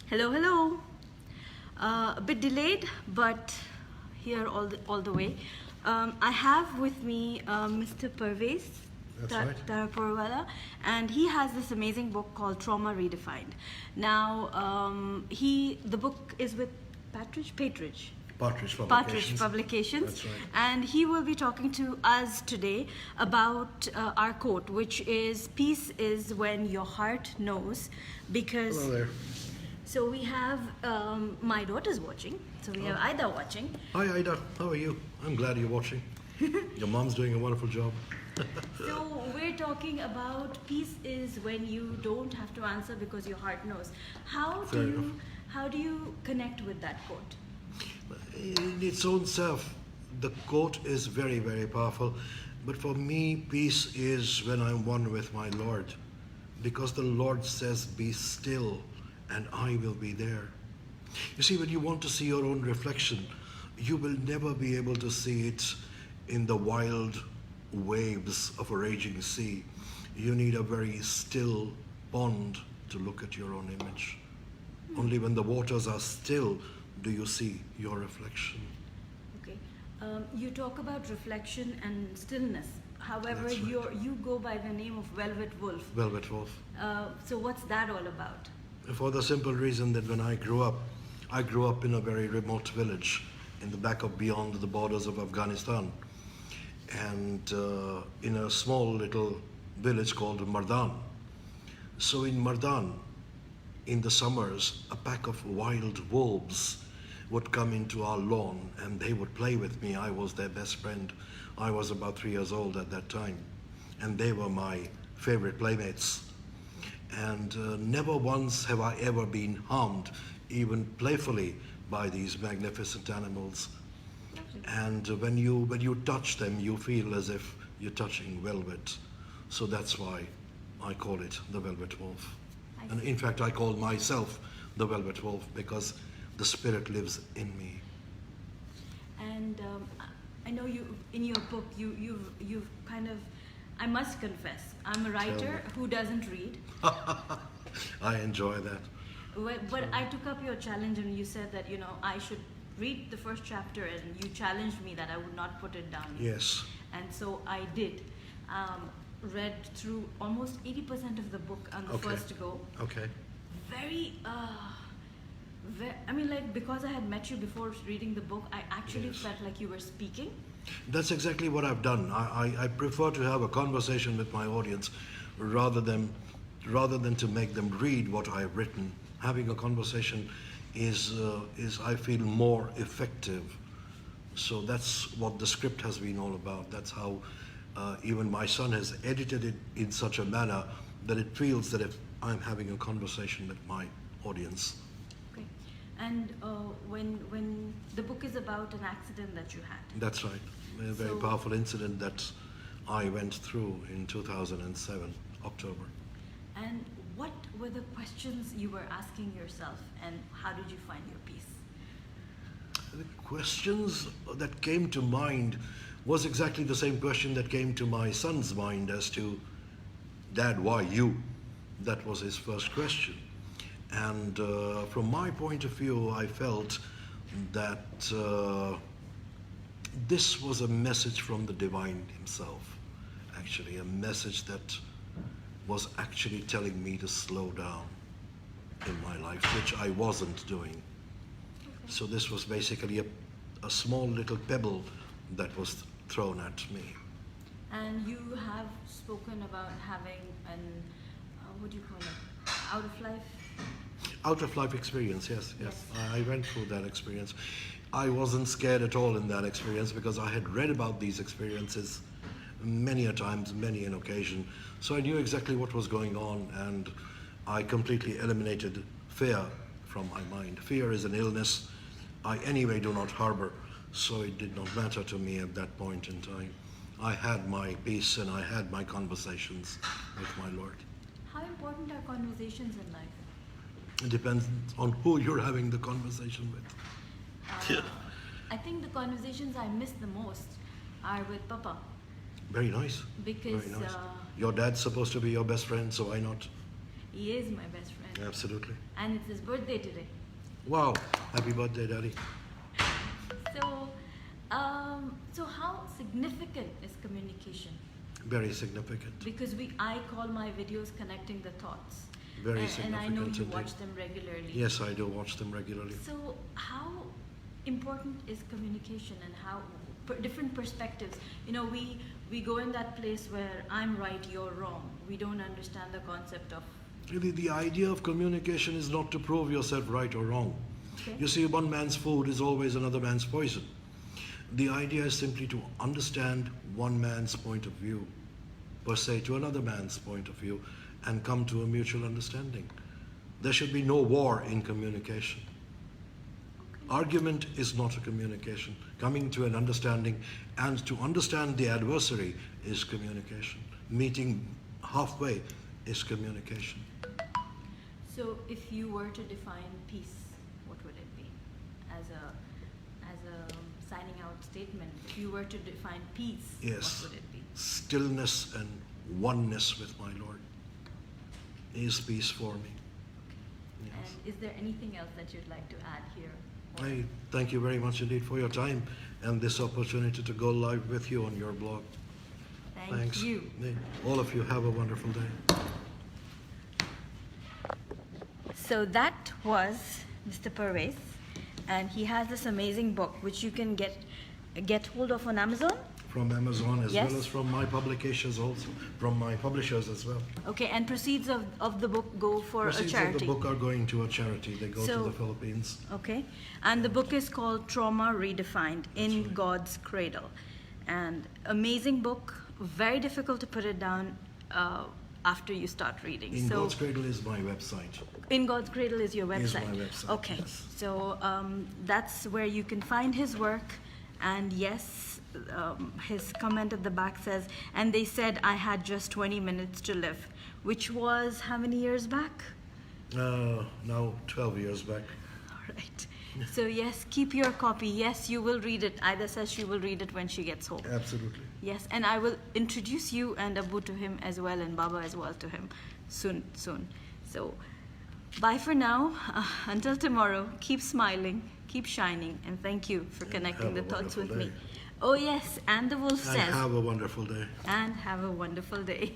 Hello, hello. A bit delayed, but here all the way. I have with me Mr. Pervaiz Taraporewala, and he has this amazing book called Trauma Redefined. Now, the book is with Partridge Publications. That's right. And he will be talking to us today about our quote, which is, peace is when your heart knows. Because Hello there. so we have my daughter's watching, so we have Ida watching. Hi Ida, how are you? I'm glad you're watching. Your mom's doing a wonderful job. So we're talking about peace is when you don't have to answer because your heart knows. How do you connect with that quote? In its own self, the quote is very, very powerful. But for me, peace is when I'm one with my Lord. Because the Lord says, be still, and I will be there. You see, when you want to see your own reflection, you will never be able to see it in the wild waves of a raging sea. You need a very still pond to look at your own image. Only when the waters are still do you see your reflection. Okay. You talk about reflection and stillness. However, That's right. you go by the name of Velvet Wolf. Velvet Wolf. So what's that all about? For the simple reason that when I grew up in a very remote village in the back of beyond the borders of Afghanistan. And in a small little village called Mardan. So in Mardan, in the summers, a pack of wild wolves would come into our lawn and they would play with me. I was their best friend. I was about 3 years old at that time. And they were my favorite playmates. And never once have I ever been harmed, even playfully, by these magnificent animals. And when you touch them, you feel as if you're touching velvet. So that's why I call it the Velvet Wolf. And in fact, I call myself the Velvet Wolf because the spirit lives in me. And I know you in your book you've kind of, I must confess, I'm a writer who doesn't read. I enjoy that. But I took up your challenge and you said that I should read the first chapter, and you challenged me that I would not put it down. Yes. And so I did. Read through almost 80% of the book on the first go. Okay. Because I had met you before reading the book, I actually felt like you were speaking. That's exactly what I've done. I prefer to have a conversation with my audience rather than to make them read what I've written. Having a conversation is I feel more effective. So that's what the script has been all about. That's how even my son has edited it in such a manner that it feels that if I'm having a conversation with my audience. Okay. And when the book is about an accident that you had. That's right. A very powerful incident that I went through in 2007, October. And what were the questions you were asking yourself, and how did you find your peace? The questions that came to mind was exactly the same question that came to my son's mind as to, Dad, why you? That was his first question. And from my point of view, I felt that this was a message from the divine himself, actually, a message that was actually telling me to slow down in my life, which I wasn't doing. Okay. So this was basically a small little pebble that was thrown at me. And you have spoken about having an, what do you call it, out of life? Out of life experience, yes. I went through that experience. I wasn't scared at all in that experience because I had read about these experiences many a times, many an occasion. So I knew exactly what was going on, and I completely eliminated fear from my mind. Fear is an illness I anyway do not harbor, so it did not matter to me at that point in time. I had my peace and I had my conversations with my Lord. How important are conversations in life? It depends on who you're having the conversation with. I think the conversations I miss the most are with Papa. Very nice. Because very nice. Your dad's supposed to be your best friend, so why not? He is my best friend. Absolutely. And it's his birthday today. Wow. Happy birthday, Daddy. So, so how significant is communication? Very significant. Because I call my videos connecting the thoughts. Very And significant I know you indeed. watch them regularly. Yes, I do watch them regularly. So how important is communication, and how different perspectives? You know, we go in that place where I'm right, you're wrong. We don't understand the concept of... Really, the idea of communication is not to prove yourself right or wrong. Okay. You see, one man's food is always another man's poison. The idea is simply to understand one man's point of view, per se, to another man's point of view, and come to a mutual understanding. There should be no war in communication. Argument is not a communication. Coming to an understanding and to understand the adversary is communication. Meeting halfway is communication. So if you were to define peace, what would it be? As a signing out statement, if you were to define peace, Yes. what would it be? Stillness and oneness with my Lord is peace for me. Yes. And is there anything else that you'd like to add here? I thank you very much indeed for your time and this opportunity to go live with you on your blog. Thank you. All of you have a wonderful day. So that was Mr. Pervaiz, and he has this amazing book which you can get hold of on Amazon. From Amazon as Yes. well as from my publications also, from my publishers as well. Okay, and proceeds of the book go for Proceeds a charity. of the book are going to a charity. They go to So- the Philippines. Okay, and the book is called Trauma Redefined, In right. God's Cradle. And amazing book, very difficult to put it down after you start reading. In so God's Cradle is my website. In God's Cradle is your website. Is my website, Okay, yes. so that's where you can find his work. And yes, his comment at the back says, and they said I had just 20 minutes to live, which was how many years back? Now 12 years back. All right. So yes, keep your copy. Yes, you will read it. Ida says she will read it when she gets home. Absolutely. Yes, and I will introduce you and Abu to him as well, and Baba as well to him soon. So bye for now. Until tomorrow, keep smiling, keep shining, and thank you for connecting the have a thoughts with wonderful me. day. Oh yes, and the Wolf And says, have a wonderful day. and have a wonderful day.